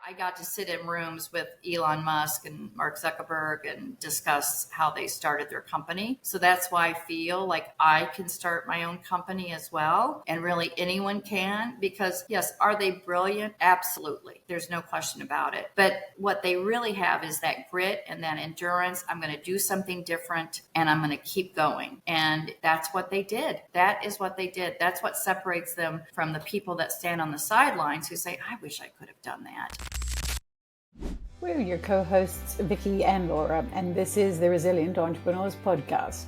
I got to sit in rooms with Elon Musk and Mark Zuckerberg and discuss how they started their company. So that's why I feel like I can start my own company as well. And really anyone can, because yes, are they brilliant? Absolutely. There's no question about it. But what they really have is that grit and that endurance. I'm going to do something different and I'm going to keep going. And that's what they did. That is what they did. That's what separates them from the people that stand on the sidelines who say, I wish I could have done that. We're your co-hosts, Vicky and Laura, and this is the Resilient Entrepreneurs Podcast,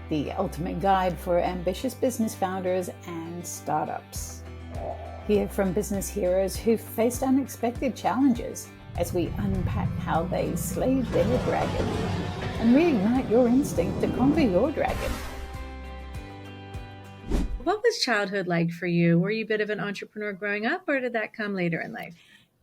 the ultimate guide for ambitious business founders and startups. Hear from business heroes who faced unexpected challenges as we unpack how they slayed their dragon and reignite your instinct to conquer your dragon. What was childhood like for you? Were you a bit of an entrepreneur growing up, or did that come later in life?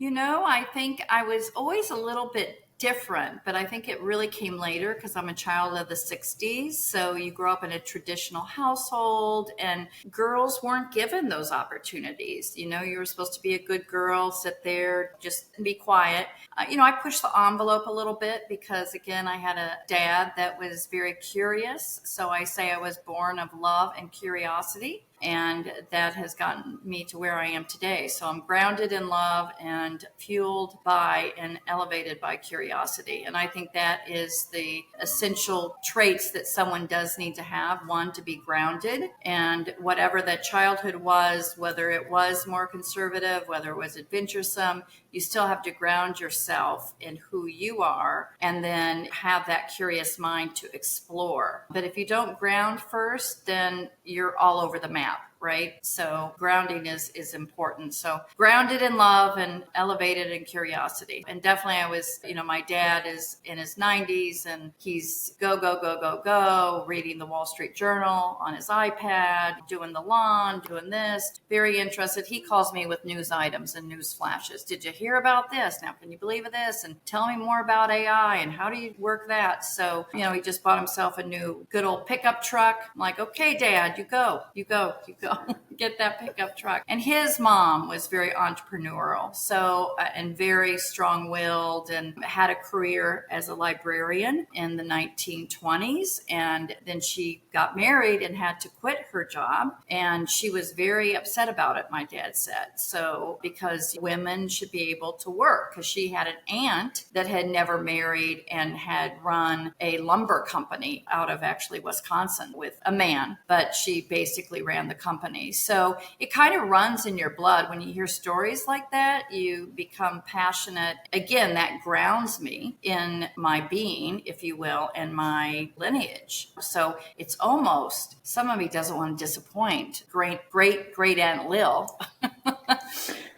I think I was always a little bit different, but I think it really came later because I'm a child of the 60s. So you grow up in a traditional household and girls weren't given those opportunities. You were supposed to be a good girl, sit there, just be quiet. I pushed the envelope a little bit because, again, I had a dad that was very curious. So I say I was born of love and curiosity. And that has gotten me to where I am today. So I'm grounded in love and fueled by and elevated by curiosity. And I think that is the essential traits that someone does need to have. One, to be grounded. And whatever that childhood was, whether it was more conservative, whether it was adventuresome, you still have to ground yourself in who you are and then have that curious mind to explore. But if you don't ground first, then you're all over the map. Right? So grounding is important. So grounded in love and elevated in curiosity. And definitely I was, my dad is in his 90s and he's go, reading the Wall Street Journal on his iPad, doing the lawn, doing this, very interested. He calls me with news items and news flashes. Did you hear about this? Now, can you believe this? And tell me more about AI and how do you work that? So, he just bought himself a new good old pickup truck. I'm like, okay, Dad, you go. Get that pickup truck. And his mom was very entrepreneurial, and very strong-willed and had a career as a librarian in the 1920s. And then she got married and had to quit her job. And she was very upset about it, my dad said. So because women should be able to work, because she had an aunt that had never married and had run a lumber company out of actually Wisconsin with a man, but she basically ran the company. So it kind of runs in your blood. When you hear stories like that, you become passionate. Again, that grounds me in my being, if you will, and my lineage. So it's almost, some of me doesn't want to disappoint great Aunt Lil.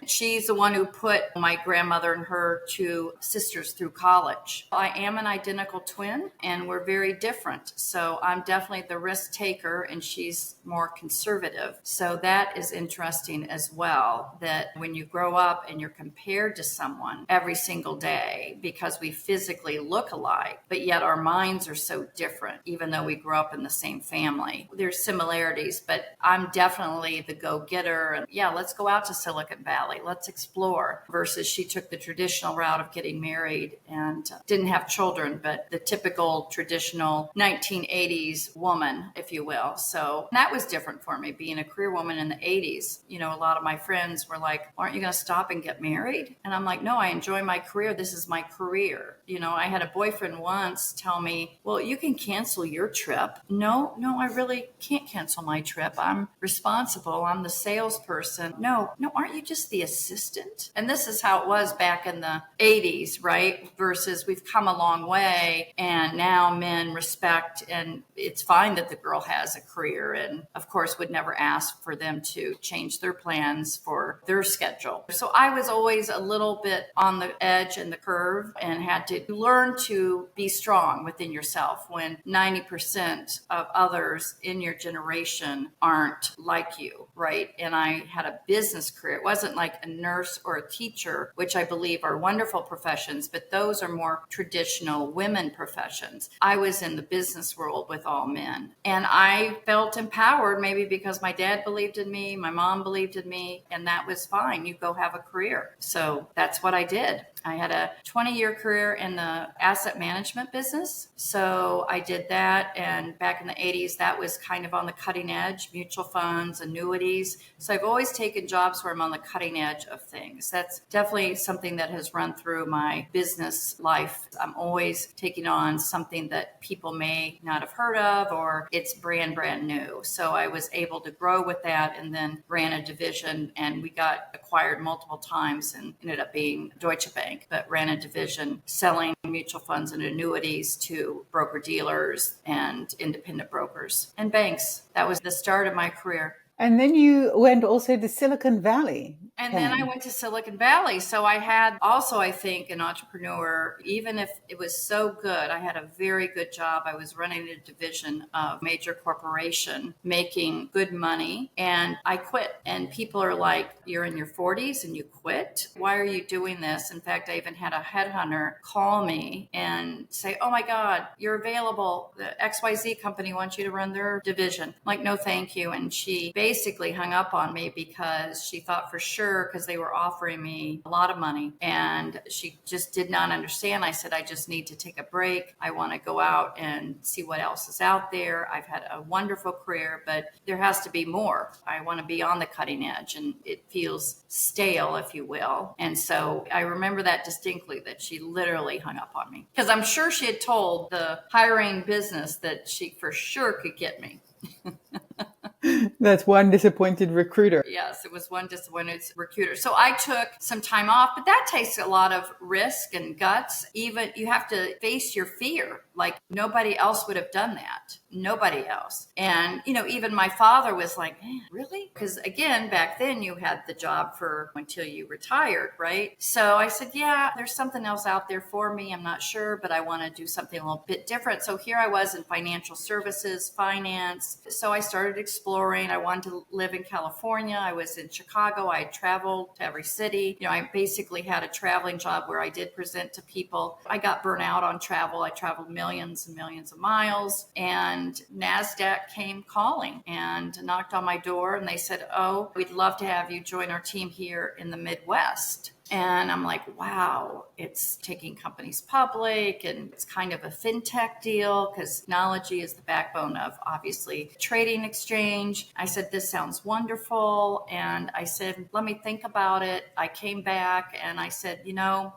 She's the one who put my grandmother and her two sisters through college. I am an identical twin and we're very different. So I'm definitely the risk taker and she's more conservative. So that is interesting as well, that when you grow up and you're compared to someone every single day because we physically look alike, but yet our minds are so different, even though we grew up in the same family. There's similarities, but I'm definitely the go-getter. And yeah, let's go out to Silicon Valley. Let's explore. Versus she took the traditional route of getting married and didn't have children, but the typical traditional 1980s woman, if you will. So that was different for me, being a career woman in the 80s. A lot of my friends were like, aren't you going to stop and get married? And I'm like, no, I enjoy my career. This is my career. I had a boyfriend once tell me, well, you can cancel your trip. No, I really can't cancel my trip. I'm responsible. I'm the salesperson. No, aren't you just the assistant? And this is how it was back in the 80s, right? Versus we've come a long way and now men respect, and it's fine that the girl has a career and of course would never ask for them to change their plans for their schedule. So I was always a little bit on the edge and the curve and had to learn to be strong within yourself when 90% of others in your generation aren't like you, right? And I had a business career. It wasn't like like a nurse or a teacher, which I believe are wonderful professions, but those are more traditional women professions. I was in the business world with all men, and I felt empowered, maybe because my dad believed in me, my mom believed in me, and that was fine. You go have a career. So that's what I did. I had a 20-year career in the asset management business. So I did that. And back in the 80s, that was kind of on the cutting edge, mutual funds, annuities. So I've always taken jobs where I'm on the cutting edge of things. That's definitely something that has run through my business life. I'm always taking on something that people may not have heard of, or it's brand new. So I was able to grow with that and then ran a division, and we got acquired multiple times and ended up being Deutsche Bank, but ran a division selling mutual funds and annuities to broker dealers and independent brokers and banks. That was the start of my career. And then you went also to Silicon Valley. And then I went to Silicon Valley. So I had also, I think, an entrepreneur, even if it was so good, I had a very good job. I was running a division of a major corporation, making good money, and I quit. And people are like, you're in your 40s and you quit? Why are you doing this? In fact, I even had a headhunter call me and say, oh my God, you're available. The XYZ company wants you to run their division. I'm like, no, thank you. And she basically hung up on me because she thought for sure, because they were offering me a lot of money, and she just did not understand. I said, I just need to take a break. I want to go out and see what else is out there. I've had a wonderful career, but there has to be more. I want to be on the cutting edge, and it feels stale, if you will. And so I remember that distinctly, that she literally hung up on me, because I'm sure she had told the hiring business that she for sure could get me. That's one disappointed recruiter. Yes, it was one disappointed recruiter. So I took some time off, but that takes a lot of risk and guts. Even you have to face your fear. Like nobody else would have done that. Nobody else. And, even my father was like, man, really? Because again, back then you had the job for until you retired, right? So I said, yeah, there's something else out there for me. I'm not sure, but I want to do something a little bit different. So here I was in financial services, finance. So I started exploring. I wanted to live in California. I was in Chicago. I traveled to every city. I basically had a traveling job where I did present to people. I got burnt out on travel. I traveled millions and millions of miles, and NASDAQ came calling and knocked on my door, and they said, oh, we'd love to have you join our team here in the Midwest. And I'm like, wow, it's taking companies public, and it's kind of a fintech deal because technology is the backbone of obviously trading exchange. I said, this sounds wonderful. And I said, let me think about it. I came back and I said,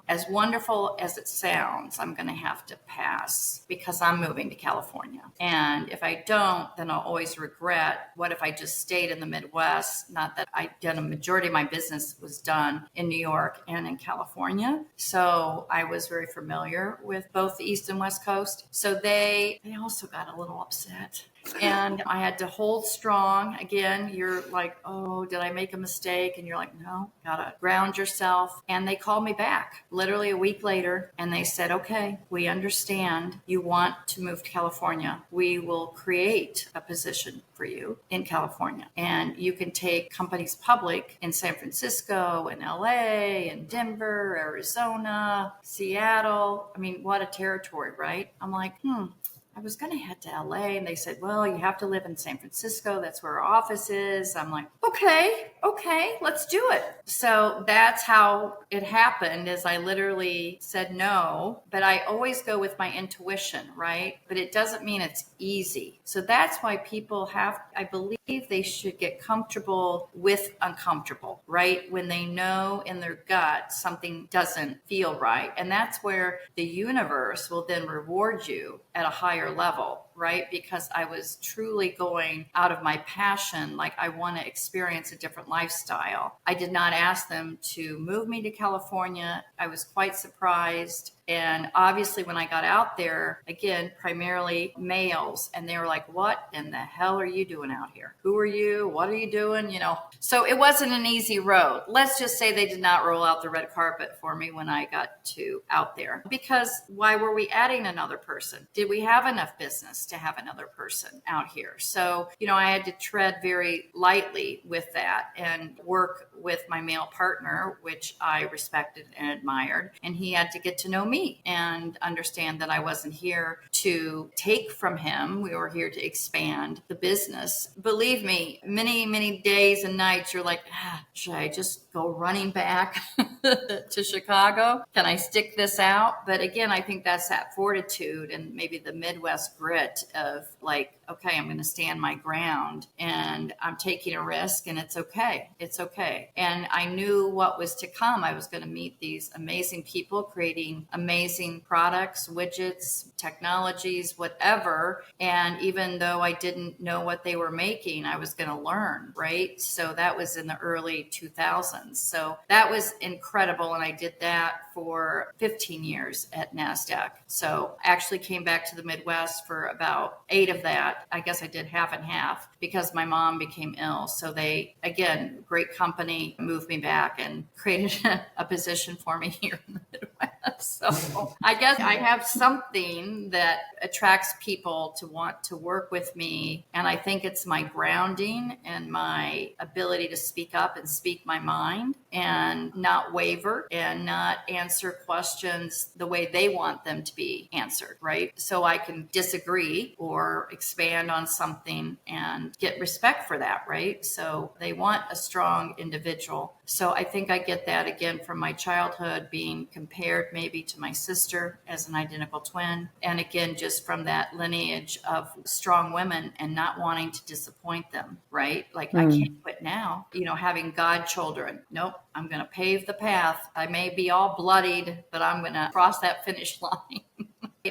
as wonderful as it sounds, I'm going to have to pass because I'm moving to California. And if I don't, then I'll always regret, what if I just stayed in the Midwest? Not that I'd done a majority of my business was done in New York and in California. So I was very familiar with both the East and West Coast. So they also got a little upset. And I had to hold strong. Again, you're like, oh, did I make a mistake? And you're like, no, gotta ground yourself. And they called me back literally a week later. And they said, okay, we understand you want to move to California. We will create a position for you in California. And you can take companies public in San Francisco and LA and Denver, Arizona, Seattle. I mean, what a territory, right? I'm like, I was going to head to LA, and they said, well, you have to live in San Francisco. That's where our office is. I'm like, okay, let's do it. So that's how it happened, is I literally said no, but I always go with my intuition, right? But it doesn't mean it's easy. So that's why people I believe they should get comfortable with uncomfortable, right? When they know in their gut something doesn't feel right. And that's where the universe will then reward you at a higher level, right? Because I was truly going out of my passion. Like, I want to experience a different lifestyle. I did not ask them to move me to California. I was quite surprised. And obviously when I got out there, again, primarily males, and they were like, what in the hell are you doing out here? Who are you? What are you doing? So it wasn't an easy road. Let's just say they did not roll out the red carpet for me when I got out there. Because why were we adding another person? Did we have enough business? to have another person out here. So, I had to tread very lightly with that and work with my male partner, which I respected and admired. And he had to get to know me and understand that I wasn't here to take from him. We were here to expand the business. Believe me, many, many days and nights, you're like, should I just go running back to Chicago? Can I stick this out? But again, I think that's that fortitude and maybe the Midwest grit of like, okay, I'm going to stand my ground and I'm taking a risk and it's okay. It's okay. And I knew what was to come. I was going to meet these amazing people creating amazing products, widgets, technologies, whatever. And even though I didn't know what they were making, I was going to learn, right? So that was in the early 2000s. So that was incredible. And I did that for 15 years at NASDAQ. So I actually came back to the Midwest for about 8 of that. I guess I did half and half because my mom became ill. So they, again, great company, moved me back and created a position for me here in the Midwest. So I guess I have something that attracts people to want to work with me. And I think it's my grounding and my ability to speak up and speak my mind and not waver and not answer questions the way they want them to be answered, right? So I can disagree or expand on something and get respect for that, right? So they want a strong individual. So I think I get that again from my childhood, being compared maybe to my sister as an identical twin. And again, just from that lineage of strong women and not wanting to disappoint them, right? Like I can't quit now, having godchildren. Nope, I'm going to pave the path. I may be all bloodied, but I'm going to cross that finish line.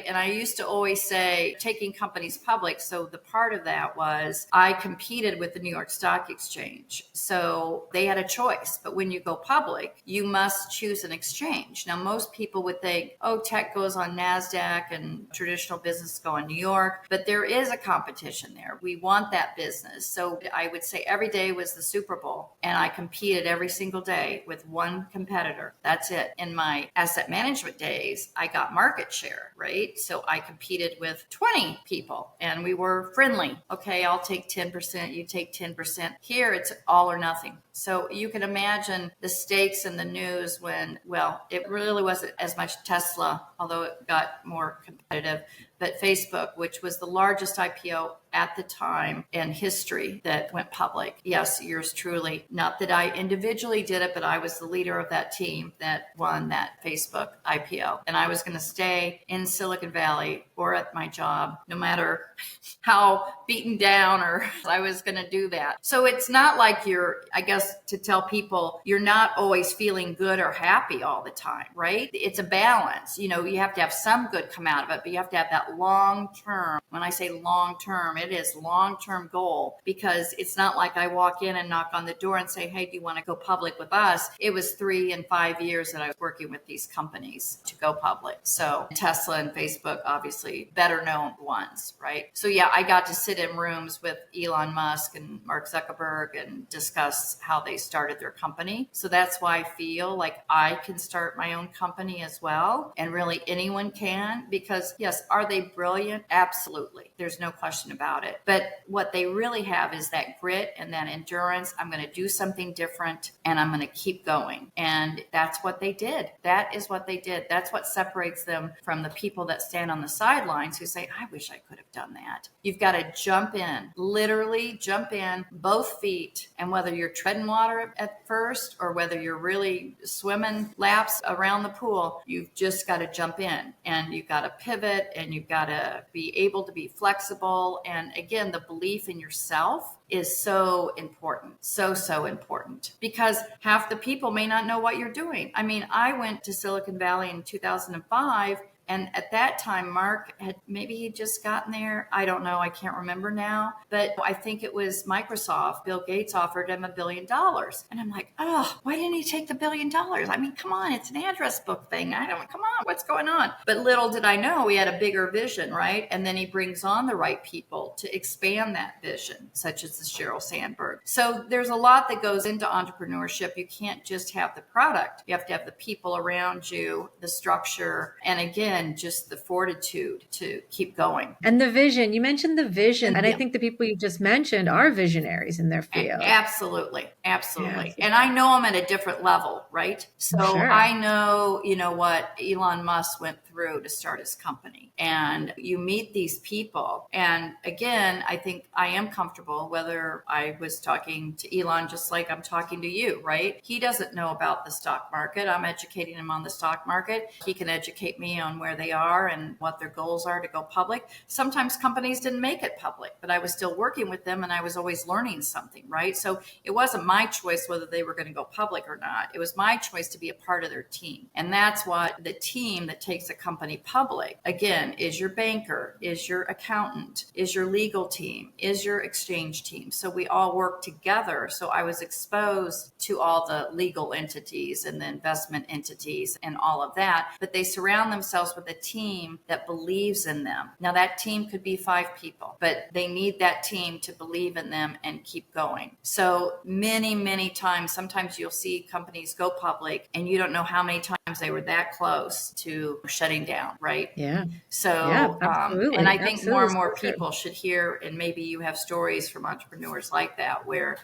And I used to always say taking companies public. So the part of that was I competed with the New York Stock Exchange. So they had a choice. But when you go public, you must choose an exchange. Now, most people would think, oh, tech goes on NASDAQ and traditional business go on New York. But there is a competition there. We want that business. So I would say every day was the Super Bowl. And I competed every single day with one competitor. That's it. In my asset management days, I got market share, right? So I competed with 20 people and we were friendly. Okay, I'll take 10%, you take 10%. Here it's all or nothing. So you can imagine the stakes in the news when, it really wasn't as much Tesla, although it got more competitive, but Facebook, which was the largest IPO at the time in history that went public. Yes, yours truly. Not that I individually did it, but I was the leader of that team that won that Facebook IPO. And I was going to stay in Silicon Valley or at my job, no matter how beaten down, or I was going to do that. So it's not like I guess to tell people you're not always feeling good or happy all the time, right? It's a balance. You have to have some good come out of it, but you have to have that long term. When I say long term, it is long-term goal, because it's not like I walk in and knock on the door and say, hey, do you want to go public with us? It was 3 and 5 years that I was working with these companies to go public. So Tesla and Facebook, obviously better known ones, right? So yeah, I got to sit in rooms with Elon Musk and Mark Zuckerberg and discuss how they started their company. So that's why I feel like I can start my own company as well. And really anyone can, because yes, are they brilliant? Absolutely. There's no question about it. But what they really have is that grit and that endurance. I'm going to do something different and I'm going to keep going. And that's what they did. That is what they did. That's what separates them from the people that stand on the sidelines who say, I wish I could have done that. You've got to jump in, literally jump in, both feet. And whether you're treading water at first or whether you're really swimming laps around the pool, you've just got to jump in and you've got to pivot and you've got to be able to be flexible. And again, the belief in yourself is so important, so important, because half the people may not know what you're doing. I mean, I went to Silicon Valley in 2005. And at that time, Mark he'd just gotten there. I don't know. I can't remember now. But I think it was Microsoft. Bill Gates offered him $1 billion. And I'm like, oh, why didn't he take the $1 billion? I mean, come on. It's an address book thing. Come on. What's going on? But little did I know he had a bigger vision, right? And then he brings on the right people to expand that vision, such as the Sheryl Sandberg. So there's a lot that goes into entrepreneurship. You can't just have the product. You have to have the people around you, the structure, and again, just the fortitude to keep going. And the vision, you mentioned the vision. And I Yeah. think the people you just mentioned are visionaries in their field. Absolutely. Absolutely. Yeah. And I know I'm at a different level, right? So Sure. I know, what Elon Musk went through to start his company. And you meet these people. And again, I think I am comfortable whether I was talking to Elon just like I'm talking to you, right? He doesn't know about the stock market. I'm educating him on the stock market. He can educate me on where they are and what their goals are to go public. Sometimes companies didn't make it public, but I was still working with them and I was always learning something, right? So it wasn't my choice whether they were going to go public or not. It was my choice to be a part of their team. And that's what the team that takes a company public, again, is your banker, is your accountant, is your legal team, is your exchange team. So we all work together. So I was exposed to all the legal entities and the investment entities and all of that, but they surround themselves with a team that believes in them. Now that team could be 5 people, but they need that team to believe in them and keep going. So many times, sometimes you'll see companies go public and you don't know how many times they were that close to shutting down, right? Yeah. So, Yeah, absolutely. and I think more and more Absolutely. people should hear, and maybe you have stories from entrepreneurs like that where,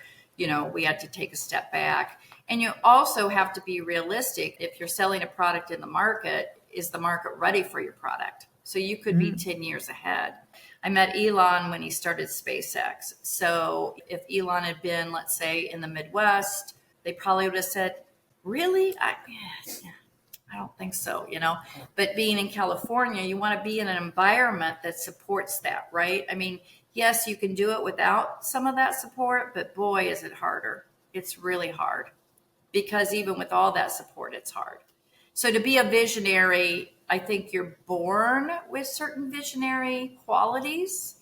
we had to take a step back. And you also have to be realistic. If you're selling a product in the market, is the market ready for your product? So you could be 10 years ahead. I met Elon when he started SpaceX. So if Elon had been, let's say, in the Midwest, they probably would have said, really? I don't think so, But being in California, you want to be in an environment that supports that, right? I mean, yes, you can do it without some of that support, but boy, is it harder. It's really hard because even with all that support, it's hard. So to be a visionary, I think you're born with certain visionary qualities.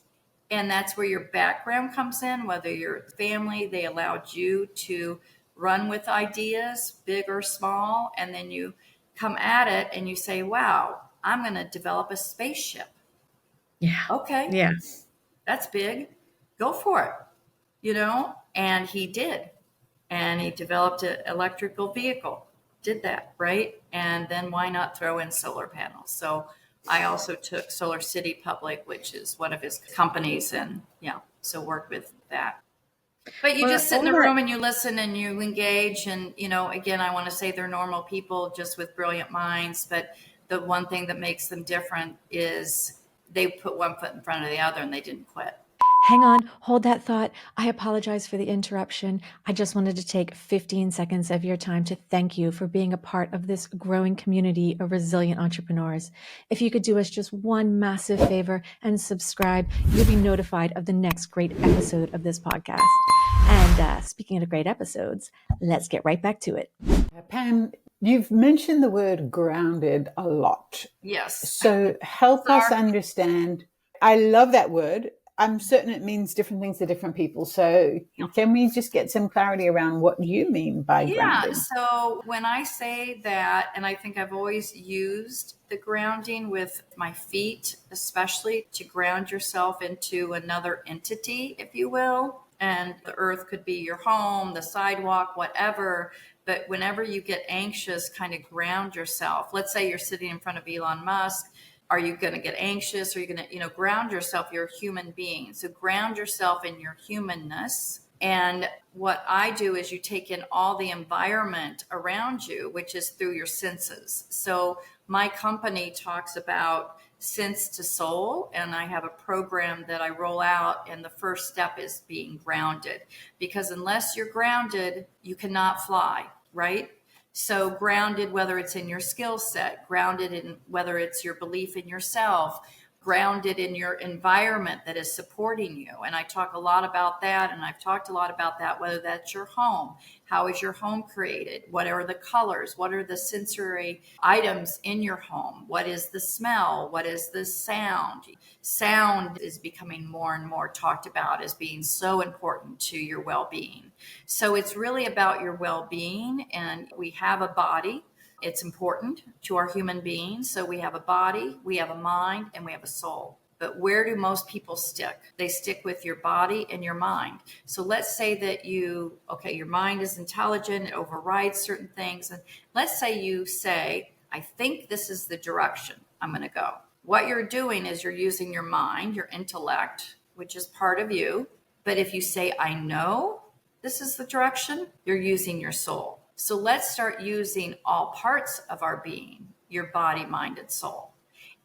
And that's where your background comes in, whether your family, they allowed you to run with ideas, big or small, and then you come at it and you say, wow, I'm going to develop a spaceship. Yeah. Okay. Yeah. That's big. Go for it, And he did. And he developed an electrical vehicle, did that, right? And then why not throw in solar panels? So I also took Solar City public, which is one of his companies, and so worked with that. But you just sit in a room and you listen and you engage. And, again, I want to say they're normal people just with brilliant minds. But the one thing that makes them different is they put one foot in front of the other and they didn't quit. Hang on, hold that thought. I apologize for the interruption. I just wanted to take 15 seconds of your time to thank you for being a part of this growing community of resilient entrepreneurs. If you could do us just one massive favor and subscribe, you'll be notified of the next great episode of this podcast. And speaking of great episodes, let's get right back to it. Pam, you've mentioned the word grounded a lot. Yes. So help us understand. I love that word. I'm certain it means different things to different people. So can we just get some clarity around what you mean by grounding? So when I say that, and I think I've always used the grounding with my feet, especially to ground yourself into another entity, if you will. And the earth could be your home, the sidewalk, whatever. But whenever you get anxious, kind of ground yourself. Let's say you're sitting in front of Elon Musk. Are you going to get anxious? Are you going to, ground yourself? You're a human being. So ground yourself in your humanness. And what I do is you take in all the environment around you, which is through your senses. So my company talks about sense to soul, and I have a program that I roll out. And the first step is being grounded, because unless you're grounded, you cannot fly, right? So grounded, whether it's in your skill set, grounded in whether it's your belief in yourself, grounded in your environment that is supporting you. And I talk a lot about that. And I've talked a lot about that, whether that's your home. How is your home created? What are the colors? What are the sensory items in your home? What is the smell? What is the sound? Sound is becoming more and more talked about as being so important to your well-being. So it's really about your well-being. And we have a body. It's important to our human beings. So we have a body, we have a mind, and we have a soul. But where do most people stick? They stick with your body and your mind. So let's say that your mind is intelligent, it overrides certain things. And let's say you say, I think this is the direction I'm going to go. What you're doing is you're using your mind, your intellect, which is part of you. But if you say, I know this is the direction, you're using your soul. So let's start using all parts of our being, your body, mind, and soul.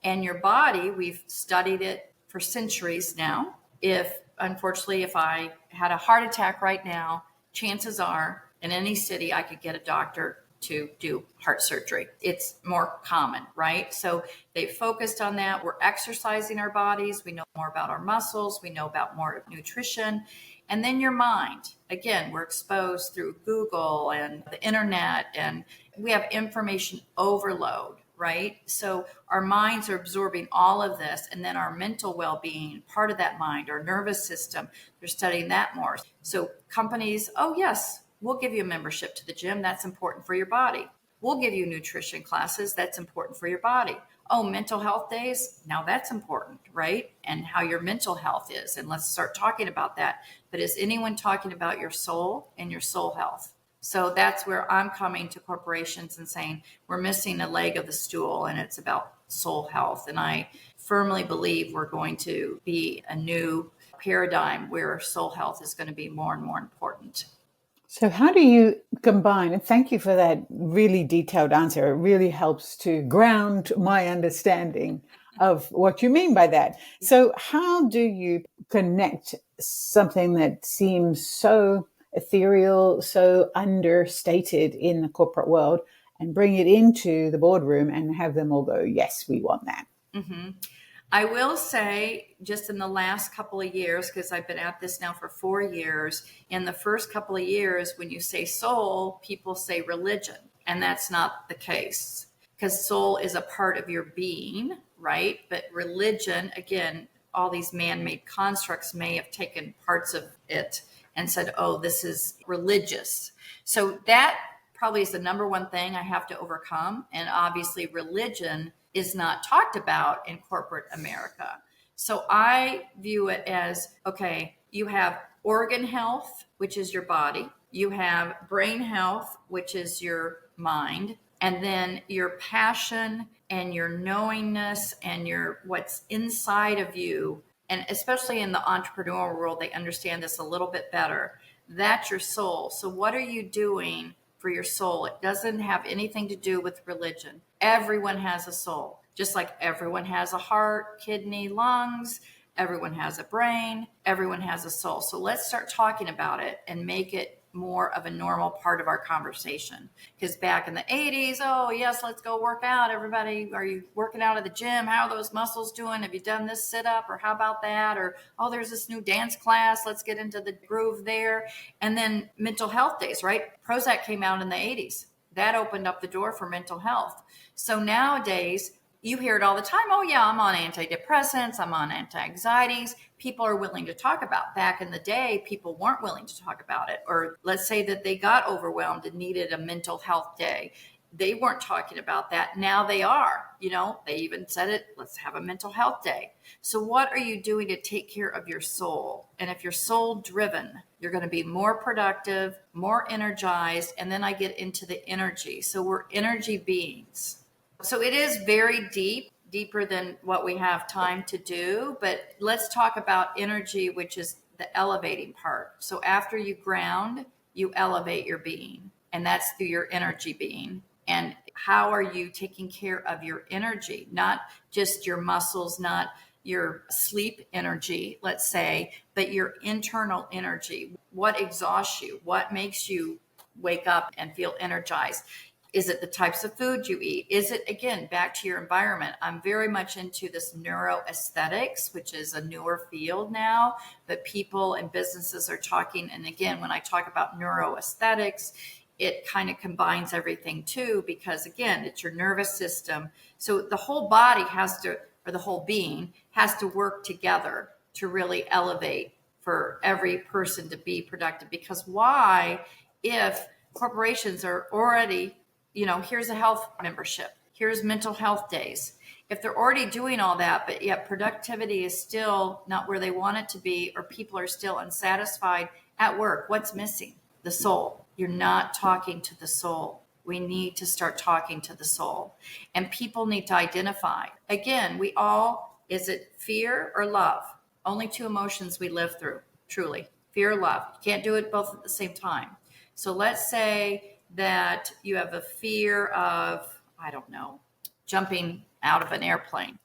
And your body, we've studied it for centuries now. Unfortunately, if I had a heart attack right now, chances are in any city, I could get a doctor to do heart surgery. It's more common, right? So they focused on that. We're exercising our bodies. We know more about our muscles. We know about more nutrition. And then your mind. Again, we're exposed through Google and the internet, and we have information overload, right? So our minds are absorbing all of this, and then our mental well-being, part of that mind, our nervous system, they're studying that more. So companies, oh yes, we'll give you a membership to the gym. That's important for your body. We'll give you nutrition classes. That's important for your body. Oh, mental health days. Now that's important, right? And how your mental health is. And let's start talking about that. But is anyone talking about your soul and your soul health? So that's where I'm coming to corporations and saying we're missing a leg of the stool, and it's about soul health. And I firmly believe we're going to be a new paradigm where soul health is going to be more and more important. So how do you combine, and thank you for that really detailed answer. It really helps to ground my understanding of what you mean by that. So how do you connect something that seems so ethereal, so understated in the corporate world, and bring it into the boardroom and have them all go, yes, we want that? Mm-hmm. I will say just in the last couple of years, because I've been at this now for 4 years, in the first couple of years, when you say soul, people say religion, and that's not the case, because soul is a part of your being, right? But religion, again, all these man-made constructs may have taken parts of it and said, oh, this is religious. So that probably is the number one thing I have to overcome. And obviously religion is not talked about in corporate America. So I view it as, okay, you have organ health, which is your body. You have brain health, which is your mind. And then your passion and your knowingness and your what's inside of you. And especially in the entrepreneurial world, they understand this a little bit better. That's your soul. So what are you doing for your soul? It doesn't have anything to do with religion. Everyone has a soul, just like everyone has a heart, kidney, lungs. Everyone has a brain. Everyone has a soul. So let's start talking about it and make it more of a normal part of our conversation. Because back in the 80s, oh yes, let's go work out. Everybody, are you working out at the gym? How are those muscles doing? Have you done this sit up? Or how about that? Or, oh, there's this new dance class. Let's get into the groove there. And then mental health days, right? Prozac came out in the 80s. That opened up the door for mental health. So nowadays, you hear it all the time. Oh yeah, I'm on antidepressants. I'm on anti-anxieties. People are willing to talk about. Back in the day, people weren't willing to talk about it. Or let's say that they got overwhelmed and needed a mental health day. They weren't talking about that. Now they are. They even said it. Let's have a mental health day. So what are you doing to take care of your soul? And if you're soul driven, you're going to be more productive, more energized. And then I get into the energy. So we're energy beings. So it is very deep, deeper than what we have time to do. But let's talk about energy, which is the elevating part. So after you ground, you elevate your being. And that's through your energy being. And how are you taking care of your energy? Not just your muscles, not your sleep energy, let's say, but your internal energy. What exhausts you? What makes you wake up and feel energized? Is it the types of food you eat? Is it, again, back to your environment? I'm very much into this neuroaesthetics, which is a newer field now, but people and businesses are talking. And again, when I talk about neuroaesthetics, it kind of combines everything too, because again, it's your nervous system. So the whole body has to, or the whole being has to work together to really elevate for every person to be productive. Because why, if corporations are already, here's a health membership. Here's mental health days. If they're already doing all that, but yet productivity is still not where they want it to be, or people are still unsatisfied at work, what's missing? The soul. You're not talking to the soul. We need to start talking to the soul. And people need to identify. Again, is it fear or love? Only two emotions we live through, truly. Fear or love. You can't do it both at the same time. So let's say that you have a fear of, I don't know, jumping out of an airplane,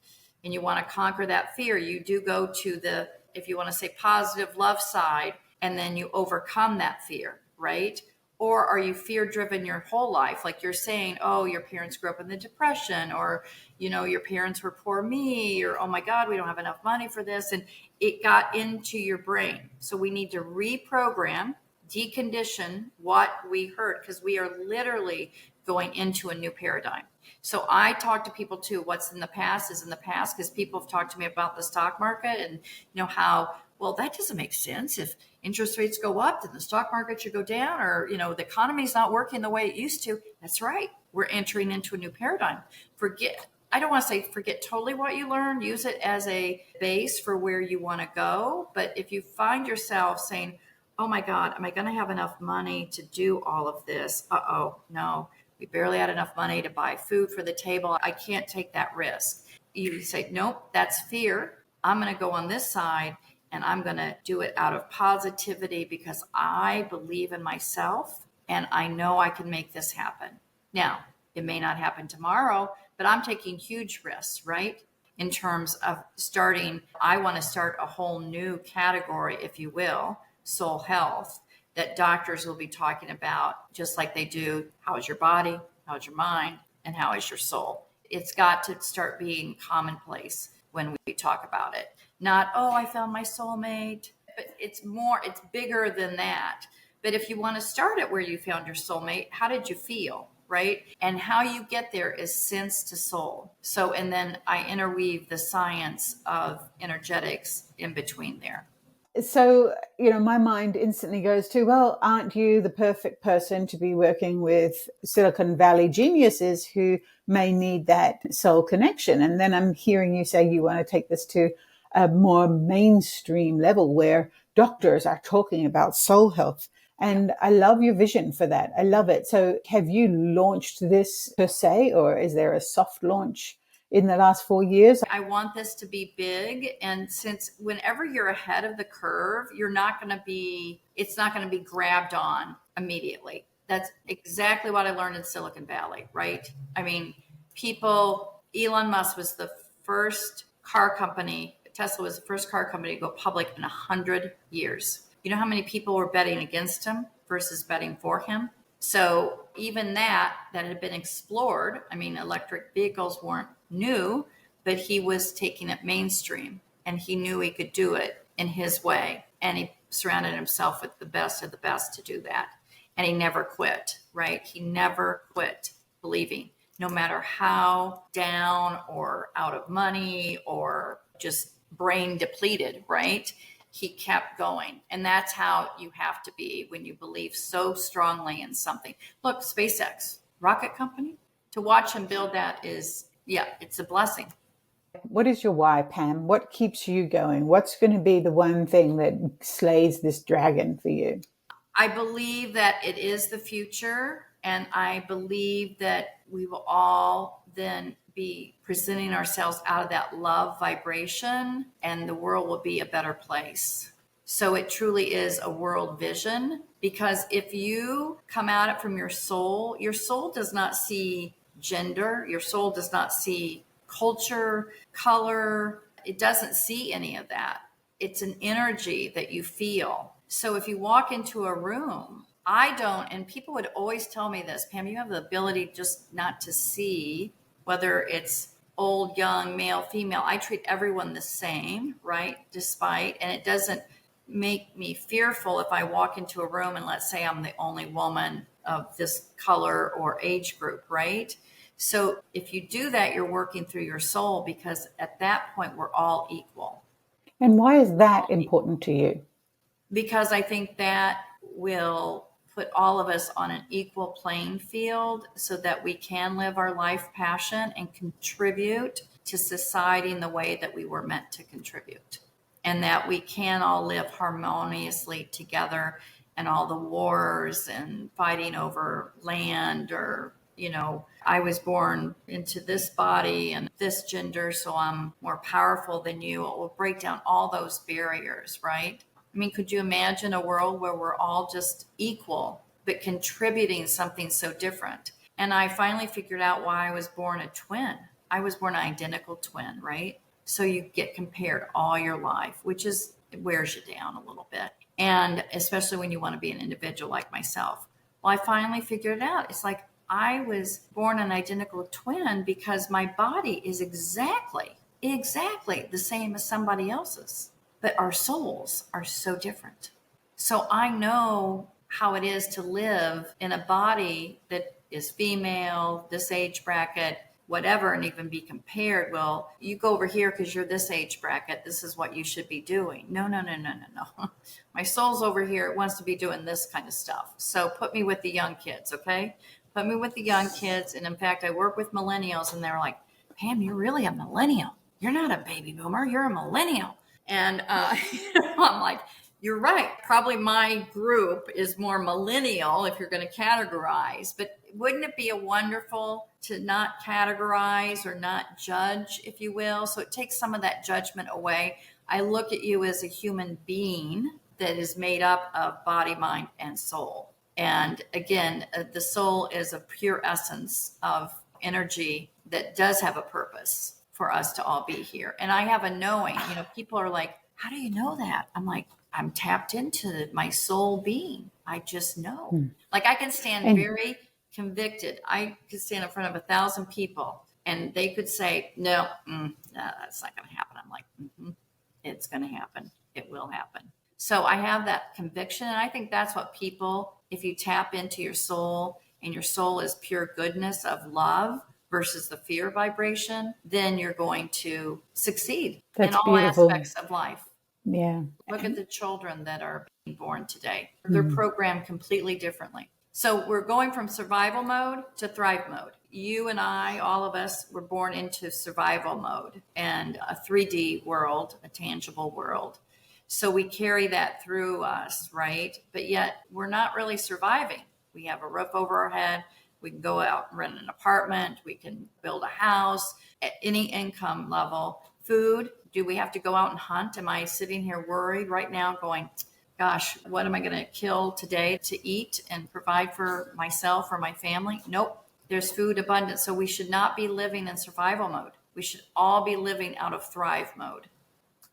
and you want to conquer that fear. You do go to the, if you want to say positive love side, and then you overcome that fear, right? Or are you fear driven your whole life? Like you're saying, oh, your parents grew up in the Depression, or, your parents were poor me, or, oh my God, we don't have enough money for this. And it got into your brain. So we need to reprogram, decondition what we heard, because we are literally going into a new paradigm. So I talk to people too, what's in the past is in the past, because people have talked to me about the stock market and how, well, that doesn't make sense. If interest rates go up, then the stock market should go down, or, the economy's not working the way it used to. That's right. We're entering into a new paradigm. I don't want to say forget totally what you learned, use it as a base for where you want to go. But if you find yourself saying, oh my God, am I going to have enough money to do all of this? No, we barely had enough money to buy food for the table. I can't take that risk. You say, nope, that's fear. I'm going to go on this side, and I'm going to do it out of positivity because I believe in myself and I know I can make this happen. Now, it may not happen tomorrow, but I'm taking huge risks, right? In terms of I want to start a whole new category, if you will, soul health, that doctors will be talking about, just like they do, how is your body, how is your mind, and how is your soul. It's got to start being commonplace when we talk about it. Not, oh, I found my soulmate. But it's bigger than that. But if you want to start at where you found your soulmate, how did you feel, right? And how you get there is sense to soul. So, and then I interweave the science of energetics in between there. So, my mind instantly goes to, well, aren't you the perfect person to be working with Silicon Valley geniuses who may need that soul connection? And then I'm hearing you say you want to take this to a more mainstream level where doctors are talking about soul health. And I love your vision for that. I love it. So have you launched this per se, or is there a soft launch in the last 4 years? I want this to be big. And since whenever you're ahead of the curve, it's not going to be grabbed on immediately. That's exactly what I learned in Silicon Valley, right? I mean, Elon Musk was the first car company, Tesla was the first car company to go public in 100 years. You know how many people were betting against him versus betting for him? So even that had been explored. I mean, electric vehicles weren't new, but he was taking it mainstream, and he knew he could do it in his way. And he surrounded himself with the best of the best to do that. And he never quit, right? He never quit believing, no matter how down or out of money or just brain depleted, right? He kept going. And that's how you have to be when you believe so strongly in something. Look, SpaceX, rocket company, to watch him build that it's a blessing. What is your why, Pam? What keeps you going? What's going to be the one thing that slays this dragon for you? I believe that it is the future. And I believe that we will all then be presenting ourselves out of that love vibration, and the world will be a better place. So it truly is a world vision, because if you come at it from your soul does not see gender, your soul does not see culture, color. It doesn't see any of that. It's an energy that you feel. So if you walk into a room, I don't, and people would always tell me this, Pam, you have the ability just not to see whether it's old, young, male, female. I treat everyone the same, right? And it doesn't make me fearful if I walk into a room and let's say I'm the only woman of this color or age group, right? So if you do that, you're working through your soul, because at that point, we're all equal. And why is that important to you? Because I think that will put all of us on an equal playing field so that we can live our life passion and contribute to society in the way that we were meant to contribute, and that we can all live harmoniously together, and all the wars and fighting over land, or I was born into this body and this gender, so I'm more powerful than you. It will break down all those barriers, right? I mean, could you imagine a world where we're all just equal, but contributing something so different? And I finally figured out why I was born a twin. I was born an identical twin, right? So you get compared all your life, which it wears you down a little bit. And especially when you want to be an individual like myself. Well, I finally figured it out. It's like I was born an identical twin because my body is exactly the same as somebody else's. But our souls are so different. So I know how it is to live in a body that is female, this age bracket, whatever, and even be compared. Well, you go over here because you're this age bracket. This is what you should be doing. No. My soul's over here. It wants to be doing this kind of stuff. So put me with the young kids, okay? Put me with the young kids. And in fact, I work with millennials, and they're like, Pam, you're really a millennial. You're not a baby boomer. You're a millennial. And I'm like, you're right. Probably my group is more millennial if you're going to categorize. But wouldn't it be wonderful to not categorize or not judge, if you will? So it takes some of that judgment away. I look at you as a human being that is made up of body, mind, and soul. And again, the soul is a pure essence of energy that does have a purpose for us to all be here. And I have a knowing, people are like, how do you know that? I'm like, I'm tapped into my soul being. I just know. Like I can stand very convicted. I could stand in front of 1,000 people and they could say, no, that's not going to happen. I'm like, it's going to happen. It will happen. So I have that conviction. And I think that's what people, if you tap into your soul and your soul is pure goodness of love versus the fear vibration, then you're going to succeed in all aspects of life. Yeah. Look at the children that are being born today. They're programmed completely differently. So we're going from survival mode to thrive mode. You and I, all of us, were born into survival mode and a 3D world, a tangible world. So we carry that through us, right? But yet we're not really surviving. We have a roof over our head. We can go out and rent an apartment. We can build a house at any income level. Food, do we have to go out and hunt? Am I sitting here worried right now going, gosh, what am I going to kill today to eat and provide for myself or my family? Nope. There's food abundance. So we should not be living in survival mode. We should all be living out of thrive mode.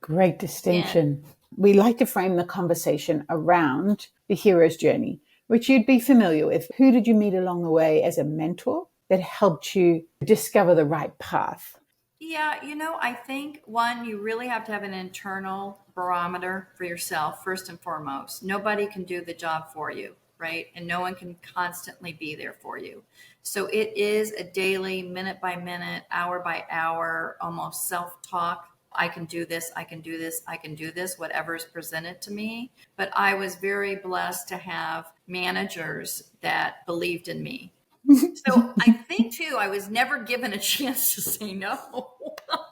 Great distinction. Yeah. We like to frame the conversation around the hero's journey, which you'd be familiar with. Who did you meet along the way as a mentor that helped you discover the right path? Yeah, I think one, you really have to have an internal barometer for yourself, first and foremost. Nobody can do the job for you, right? And no one can constantly be there for you. So it is a daily, minute by minute, hour by hour, almost self-talk. I can do this, I can do this, I can do this, whatever is presented to me. But I was very blessed to have managers that believed in me. So I think too, I was never given a chance to say no.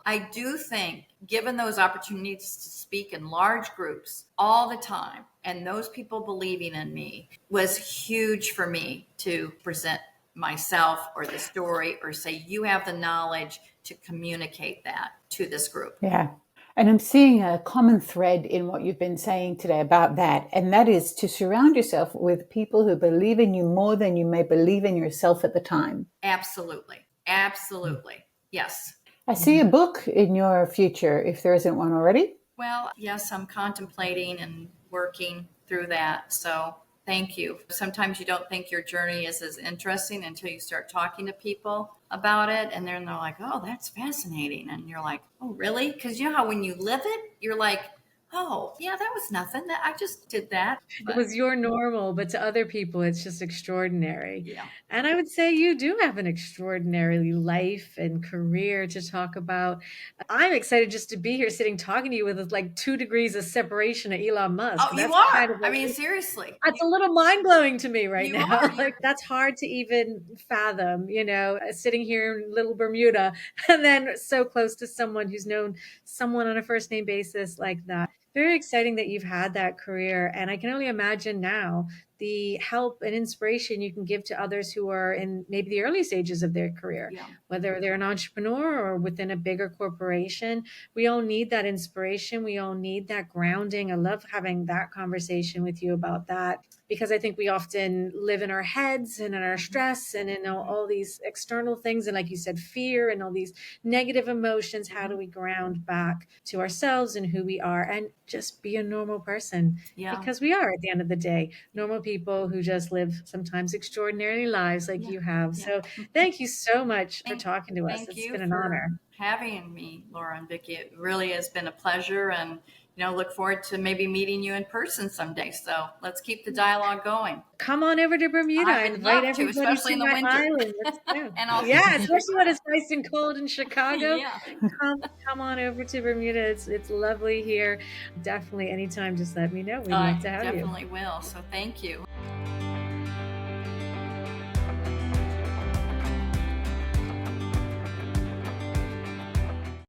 I do think given those opportunities to speak in large groups all the time, and those people believing in me was huge for me to present myself or the story or say, you have the knowledge to communicate that to this group. Yeah. And I'm seeing a common thread in what you've been saying today about that. And that is to surround yourself with people who believe in you more than you may believe in yourself at the time. Absolutely. Absolutely. Yes. I see a book in your future, if there isn't one already. Well, yes, I'm contemplating and working through that. So thank you. Sometimes you don't think your journey is as interesting until you start talking to people about it. And then they're like, oh, that's fascinating. And you're like, oh, really? Because you know how when you live it, you're like, oh, yeah, that was nothing. That I just did that. It was your normal, but to other people, it's just extraordinary. Yeah. And I would say you do have an extraordinary life and career to talk about. I'm excited just to be here sitting talking to you with like 2 degrees of separation of Elon Musk. Oh, you That's kind are. of I mean, seriously. that's a little mind blowing to me right You now. are. Like that's hard to even fathom, sitting here in little Bermuda and then so close to someone who's known someone on a first name basis like that. Very exciting that you've had that career. And I can only imagine now the help and inspiration you can give to others who are in maybe the early stages of their career, Yeah. whether they're an entrepreneur or within a bigger corporation. We all need that inspiration. We all need that grounding. I love having that conversation with you about that because I think we often live in our heads and in our stress and in all these external things. And like you said, fear and all these negative emotions. How do we ground back to ourselves and who we are and just be a normal person? Yeah. Because we are at the end of the day, normal people who just live sometimes extraordinary lives like you have. Yeah. So thank you so much for talking to us. Thank It's you been an for honor. having me, Laura and Vicki. It really has been a pleasure, and look forward to maybe meeting you in person someday. So let's keep the dialogue going. Come on over to Bermuda. I I would invite love to, everybody especially in to the my winter. island. Let's go. And I'll Yeah, especially when it's nice and cold in Chicago. Yeah. Come on over to Bermuda. It's lovely here. Definitely anytime, just let me know. We'd love to have you. Definitely will. So thank you.